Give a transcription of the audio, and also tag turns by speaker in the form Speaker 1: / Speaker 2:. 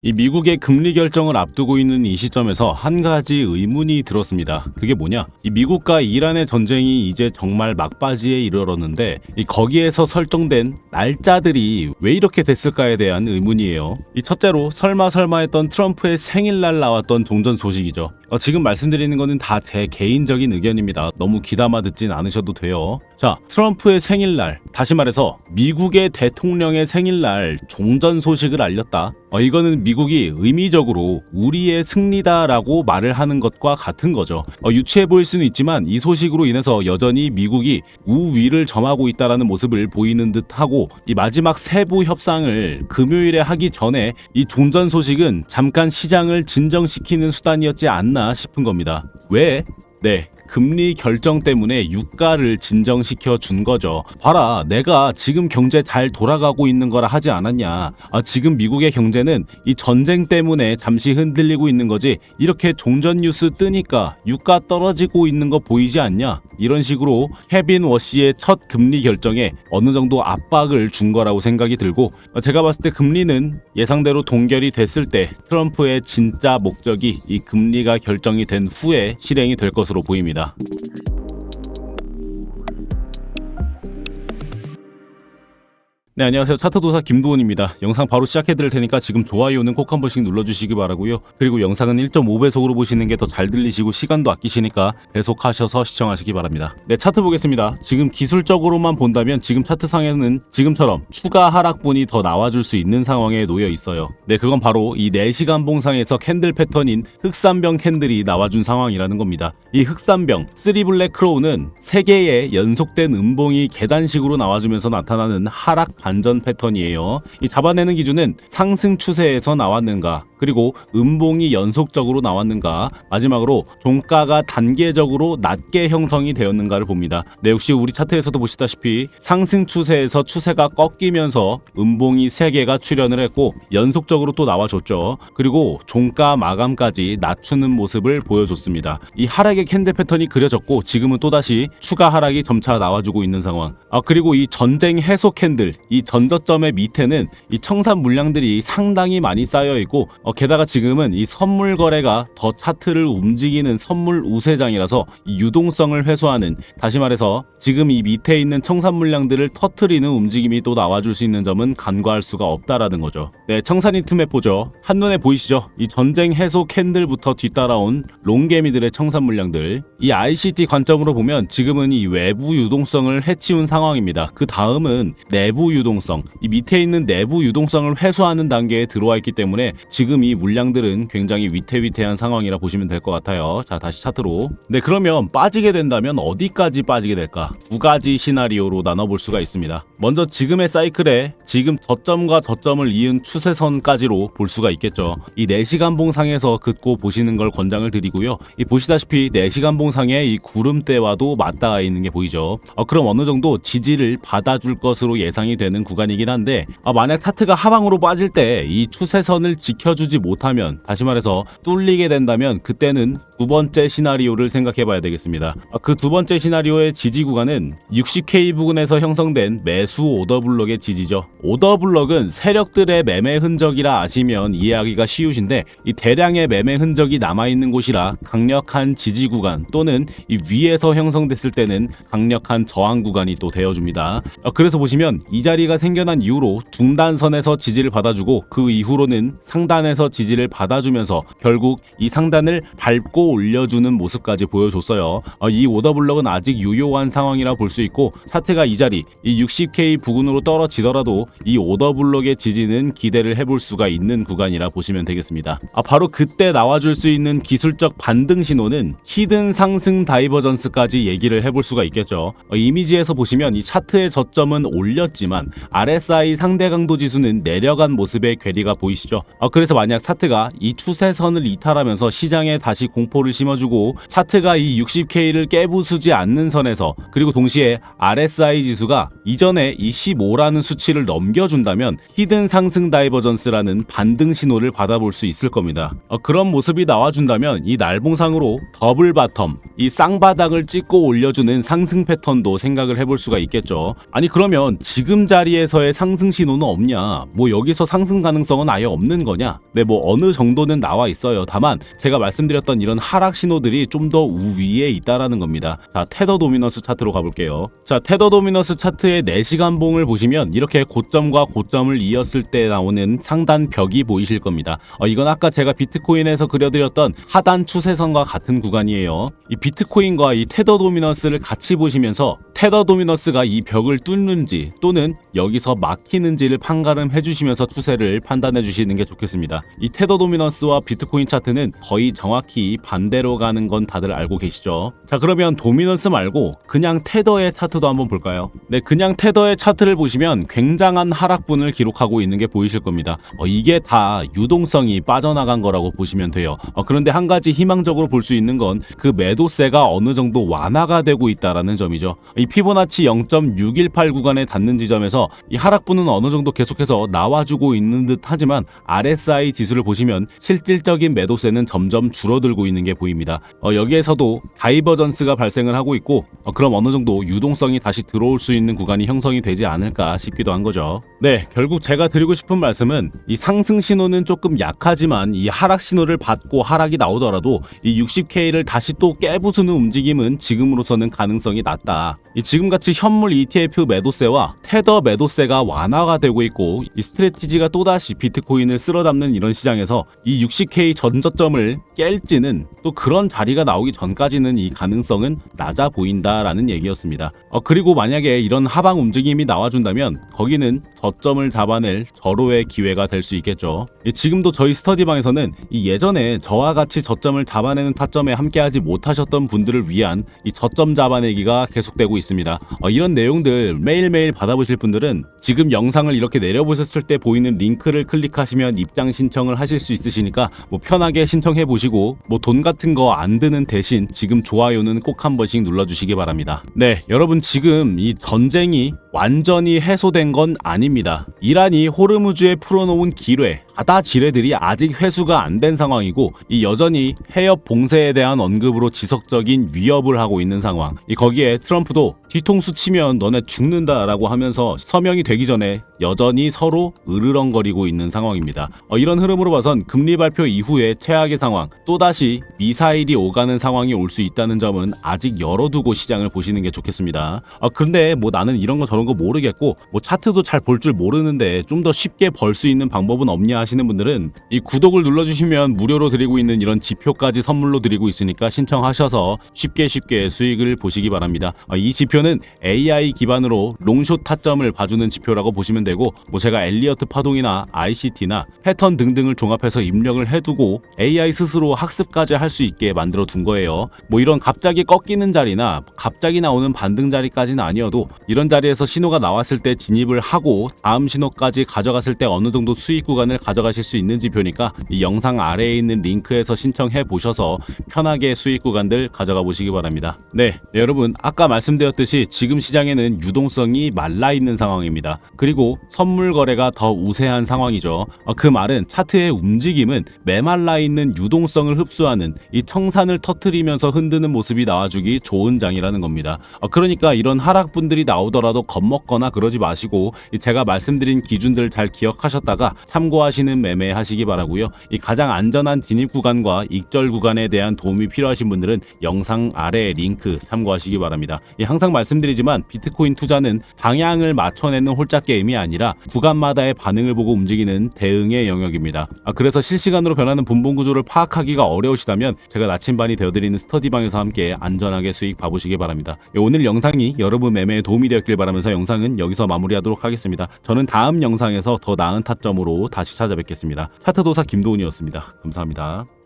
Speaker 1: 이 미국의 금리 결정을 앞두고 있는 이 시점에서 한 가지 의문이 들었습니다. 그게 뭐냐? 이 미국과 이란의 전쟁이 이제 정말 막바지에 이르렀는데 거기에서 설정된 날짜들이 왜 이렇게 됐을까에 대한 의문이에요. 이 첫째로 설마 했던 트럼프의 생일날 나왔던 종전 소식이죠. 지금 말씀드리는 거는 다 제 개인적인 의견입니다. 너무 귀담아 듣진 않으셔도 돼요. 자, 트럼프의 생일날, 다시 말해서 미국의 대통령의 생일날 종전 소식을 알렸다. 이거는 미국이 의미적으로 우리의 승리다라고 말을 하는 것과 같은 거죠. 유치해 보일 수는 있지만 이 소식으로 인해서 여전히 미국이 우위를 점하고 있다라는 모습을 보이는 듯하고, 이 마지막 세부 협상을 금요일에 하기 전에 이 종전 소식은 잠깐 시장을 진정시키는 수단이었지 않나 싶은 겁니다. 왜? 네, 금리 결정 때문에 유가를 진정시켜 준 거죠. 봐라, 내가 지금 경제 잘 돌아가고 있는 거라 하지 않았냐. 지금 미국의 경제는 이 전쟁 때문에 잠시 흔들리고 있는 거지, 이렇게 종전 뉴스 뜨니까 유가 떨어지고 있는 거 보이지 않냐. 이런 식으로 케빈 워시의 첫 금리 결정에 어느 정도 압박을 준 거라고 생각이 들고, 제가 봤을 때 금리는 예상대로 동결이 됐을 때 트럼프의 진짜 목적이 이 금리가 결정이 된 후에 실행이 될 것으로 보입니다. 네, 안녕하세요. 차트도사 김도훈입니다. 영상 바로 시작해드릴 테니까 지금 좋아요는 꼭 한 번씩 눌러주시기 바라고요. 그리고 영상은 1.5배속으로 보시는 게 더 잘 들리시고 시간도 아끼시니까 배속하셔서 시청하시기 바랍니다. 네, 차트 보겠습니다. 지금 기술적으로만 본다면 지금 차트상에는 지금처럼 추가 하락분이 더 나와줄 수 있는 상황에 놓여 있어요. 네, 그건 바로 이 4시간 봉상에서 캔들 패턴인 흑산병 캔들이 나와준 상황이라는 겁니다. 이 흑산병 3블랙 크로우는 3개의 연속된 음봉이 계단식으로 나와주면서 나타나는 하락 반전 패턴이에요. 이 잡아내는 기준은 상승 추세에서 나왔는가, 그리고 음봉이 연속적으로 나왔는가, 마지막으로 종가가 단계적으로 낮게 형성이 되었는가를 봅니다. 네, 역시 우리 차트에서도 보시다시피 상승 추세에서 추세가 꺾이면서 음봉이 3개가 출현을 했고 연속적으로 또 나와줬죠. 그리고 종가 마감까지 낮추는 모습을 보여줬습니다. 이 하락의 캔들 패턴이 그려졌고 지금은 또다시 추가 하락이 점차 나와주고 있는 상황. 그리고 이 전쟁 해소 캔들, 이 전저점의 밑에는 이 청산 물량들이 상당히 많이 쌓여 있고, 게다가 지금은 이 선물 거래가 더 차트를 움직이는 선물 우세장이라서 이 유동성을 회수하는, 다시 말해서 지금 이 밑에 있는 청산 물량들을 터트리는 움직임이 또 나와줄 수 있는 점은 간과할 수가 없다라는 거죠. 네, 청산이 틈에 보죠. 한눈에 보이시죠? 이 전쟁 해소 캔들부터 뒤따라온 롱개미들의 청산 물량들. 이 ICT 관점으로 보면 지금은 이 외부 유동성을 해치운 상황입니다. 그 다음은 내부 유동성, 이 밑에 있는 내부 유동성을 회수하는 단계에 들어와 있기 때문에 지금 이 물량들은 굉장히 위태위태한 상황이라 보시면 될 것 같아요. 자, 다시 차트로. 네, 그러면 빠지게 된다면 어디까지 빠지게 될까? 2가지 시나리오로 나눠볼 수가 있습니다. 먼저 지금의 사이클에 지금 저점과 저점을 이은 추세선까지로 볼 수가 있겠죠. 이 4시간 봉상에서 긋고 보시는 걸 권장을 드리고요. 이 보시다시피 4시간 봉상의 이 구름대와도 맞닿아 있는 게 보이죠. 그럼 어느 정도 지지를 받아줄 것으로 예상이 되는 구간이긴 한데, 만약 차트가 하방으로 빠질 때 이 추세선을 지켜주지 못하면, 다시 말해서 뚫리게 된다면 그때는 두 번째 시나리오를 생각해 봐야 되겠습니다. 그 두 번째 시나리오의 지지 구간은 60K 부근에서 형성된 매수 오더블럭의 지지죠. 오더블럭은 세력들의 매매 흔적이라 아시면 이해하기가 쉬우신데, 이 대량의 매매 흔적이 남아있는 곳이라 강력한 지지 구간 또는 이 위에서 형성됐을 때는 강력한 저항 구간이 또 되어줍니다. 그래서 보시면 이 자리가 생겨난 이후로 중단선에서 지지를 받아주고 그 이후로는 상단에서 지지를 받아주면서 결국 이 상단을 밟고 올려주는 모습까지 보여줬어요. 이 오더블럭은 아직 유효한 상황이라 볼 수 있고, 차트가 이 자리 이 60K 부근으로 떨어지더라도 이 오더블럭의 지지는 기대를 해볼 수가 있는 구간이라 보시면 되겠습니다. 바로 그때 나와줄 수 있는 기술적 반등 신호는 히든 상승 다이버전스까지 얘기를 해볼 수가 있겠죠. 이미지에서 보시면 이 차트의 저점은 올렸지만 RSI 상대 강도 지수는 내려간 모습의 괴리가 보이시죠. 그래서 만약 차트가 이 추세선을 이탈하면서 시장에 다시 공포를 심어주고 차트가 이 60K를 깨부수지 않는 선에서, 그리고 동시에 RSI 지수가 이전에 이 15라는 수치를 넘겨준다면 히든 상승 다이버전스라는 반등 신호를 받아볼 수 있을 겁니다. 그런 모습이 나와준다면 이 날봉상으로 더블 바텀, 이 쌍바닥을 찍고 올려주는 상승 패턴도 생각을 해볼 수가 있겠죠. 아니, 그러면 지금 자리 자리에서의 상승 신호는 없냐, 뭐 여기서 상승 가능성은 아예 없는 거냐. 네, 뭐 어느 정도는 나와 있어요. 다만 제가 말씀드렸던 이런 하락 신호들이 좀 더 우위에 있다라는 겁니다. 자, 테더 도미너스 차트로 가볼게요. 자, 테더 도미너스 차트의 4시간 봉을 보시면 이렇게 고점과 고점을 이었을 때 나오는 상단 벽이 보이실 겁니다. 이건 아까 제가 비트코인에서 그려드렸던 하단 추세선과 같은 구간이에요. 이 비트코인과 이 테더 도미너스를 같이 보시면서 테더 도미너스가 이 벽을 뚫는지 또는 여기서 막히는지를 판가름해 주시면서 추세를 판단해 주시는 게 좋겠습니다. 이 테더 도미너스와 비트코인 차트는 거의 정확히 반대로 가는 건 다들 알고 계시죠? 자, 그러면 도미너스 말고 그냥 테더의 차트도 한번 볼까요? 네, 그냥 테더의 차트를 보시면 굉장한 하락분을 기록하고 있는 게 보이실 겁니다. 이게 다 유동성이 빠져나간 거라고 보시면 돼요. 그런데 한 가지 희망적으로 볼 수 있는 건 그 매도세가 어느 정도 완화가 되고 있다라는 점이죠. 이 피보나치 0.618 구간에 닿는 지점에서 이 하락분은 어느 정도 계속해서 나와주고 있는 듯 하지만 RSI 지수를 보시면 실질적인 매도세는 점점 줄어들고 있는 게 보입니다. 여기에서도 다이버전스가 발생을 하고 있고 그럼 어느 정도 유동성이 다시 들어올 수 있는 구간이 형성이 되지 않을까 싶기도 한 거죠. 네, 결국 제가 드리고 싶은 말씀은 이 상승 신호는 조금 약하지만 이 하락 신호를 받고 하락이 나오더라도 이 60K를 다시 또 깨부수는 움직임은 지금으로서는 가능성이 낮다. 이 지금같이 현물 ETF 매도세와 테더 매도세가 완화가 되고 있고 이 스트래티지가 또다시 비트코인을 쓸어담는 이런 시장에서 이 60K 전저점을 깰지는 또 그런 자리가 나오기 전까지는 이 가능성은 낮아 보인다라는 얘기였습니다. 그리고 만약에 이런 하방 움직임이 나와준다면 거기는 저점을 잡아낼 절호의 기회가 될 수 있겠죠. 지금도 저희 스터디방에서는 이 예전에 저와 같이 저점을 잡아내는 타점에 함께하지 못하셨던 분들을 위한 이 저점 잡아내기가 계속되고 있습니다. 이런 내용들 매일매일 받아보실 분들은 지금 영상을 이렇게 내려보셨을 때 보이는 링크를 클릭하시면 입장 신청을 하실 수 있으시니까 뭐 편하게 신청해 보시고 뭐 돈 같은 거 안 드는 대신 지금 좋아요는 꼭 한 번씩 눌러주시기 바랍니다. 네, 여러분 지금 이 전쟁이 완전히 해소된 건 아닙니다. 이란이 호르무즈에 풀어놓은 기뢰, 바다 지뢰들이 아직 회수가 안 된 상황이고 이 여전히 해협 봉쇄에 대한 언급으로 지속적인 위협을 하고 있는 상황. 거기에 트럼프도 뒤통수 치면 너네 죽는다라고 하면서 서명이 되기 전에 여전히 서로 으르렁거리고 있는 상황입니다. 이런 흐름으로 봐선 금리 발표 이후에 최악의 상황, 또다시 미사일이 오가는 상황이 올 수 있다는 점은 아직 열어두고 시장을 보시는 게 좋겠습니다. 그런데 뭐 나는 이런 거 저런 거 모르겠고 뭐 차트도 잘 볼 줄 모르는데 좀 더 쉽게 벌 수 있는 방법은 없냐 하시는 분들은 이 구독을 눌러주시면 무료로 드리고 있는 이런 지표까지 선물로 드리고 있으니까 신청하셔서 쉽게 수익을 보시기 바랍니다. 이 지표는 AI 기반으로 롱숏 타점을 봐주는 지표라고 보시면 되고 뭐 제가 엘리어트 파동이나 ICT나 패턴 등등을 종합해서 입력을 해두고 AI 스스로 학습까지 할 수 있게 만들어 둔 거예요. 뭐 이런 갑자기 꺾이는 자리나 갑자기 나오는 반등 자리까지는 아니어도 이런 자리에서 신호가 나왔을 때 진입을 하고 다음 신호까지 가져갔을 때 어느 정도 수익 구간을 가져가실 수 있는 지표니까 이 영상 아래에 있는 링크에서 신청해 보셔서 편하게 수익 구간들 가져가 보시기 바랍니다. 네, 여러분 아까 말씀드렸듯이 지금 시장에는 유동성이 말라 있는 상황입니다. 그리고 선물 거래가 더 우세한 상황이죠. 그 말은 차트의 움직임은 메말라 있는 유동성을 흡수하는 이 청산을 터트리면서 흔드는 모습이 나와주기 좋은 장이라는 겁니다. 그러니까 이런 하락분들이 나오더라도 겁먹거나 그러지 마시고 제가 말씀드린 기준들 잘 기억하셨다가 참고하시는 매매 하시기 바라고요. 이 가장 안전한 진입 구간과 익절 구간에 대한 도움이 필요하신 분들은 영상 아래 링크 참고하시기 바랍니다. 항상 말씀드리지만 비트코인 투자는 방향을 맞춰내는 홀짝 게임이 아니라 구간마다의 반응을 보고 움직이는 대응의 영역입니다. 그래서 실시간으로 변하는 분봉 구조를 파악하기가 어려우시다면 제가 나침반이 되어드리는 스터디방에서 함께 안전하게 수익 봐보시기 바랍니다. 오늘 영상이 여러분 매매에 도움이 되었길 바라면서 영상은 여기서 마무리하도록 하겠습니다. 저는 다음 영상에서 더 나은 타점으로 다시 찾아뵙겠습니다. 차트도사 김도훈이었습니다. 감사합니다.